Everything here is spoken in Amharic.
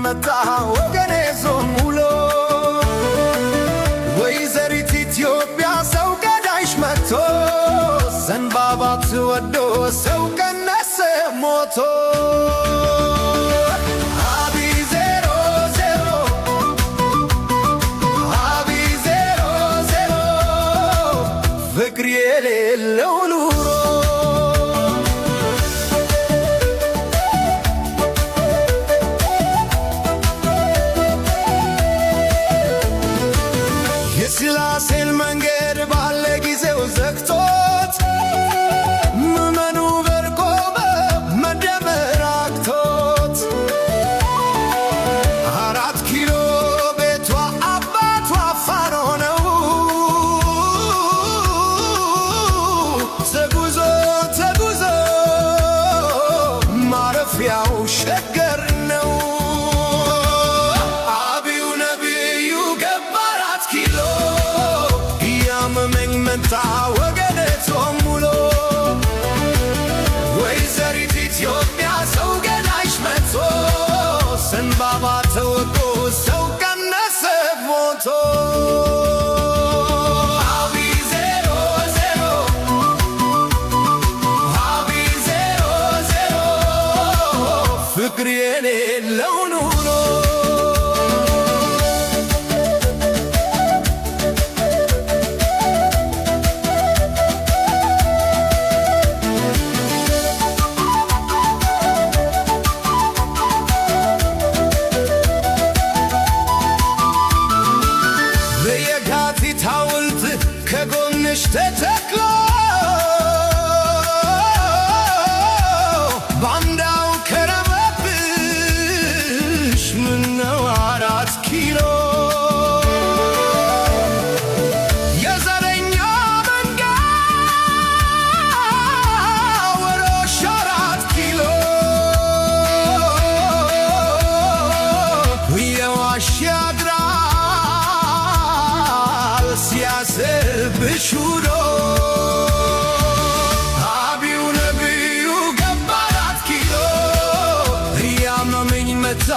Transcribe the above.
መጣ ወገኔ ዞን ውሎ ወይዘሪት ኢትዮጵያ ሰው ገዳይሽ መጥቶ ዘንባባ ትወዶ ሰው ቀነሰ ሞቶ ፍቅር የሌለው ኑሮ የስላሴን መንገድ ባለ ጊዜው ዘግቶት ምዕመኑ በርቆመ መደመር አቅቶት 4 ኪሎ ቤቷ አባቷ ፋኖ ነው ተጉዞ ተጉዞ ማረፊያው ሸገር ነው። አብዩ ነቢዩ ገባ 4 ኪሎ እያመመኝ መጣ ወገኔ ጾም ውሎ ወይዘሪት ኢትዮጵያ ሰው ገዳይሽ መጥቶ ዘንባባ ተወጎ ሰው ቀነሰ ሞቶ ፍቅር የሌለው ኑሮ በየካቲት ሐውልት ከጎንሽ ተተክሎ ባንዳው ከረመብሽ ምነው 4 ኪሎ የዘረኛ መንጋ ወሮሽ 4 ኪሎ የዋሽ ያድራል ሲያስብሽ ውሎ አብዩ ነቢዩ ገባ 4 ኪሎ እያመመኝ መጣ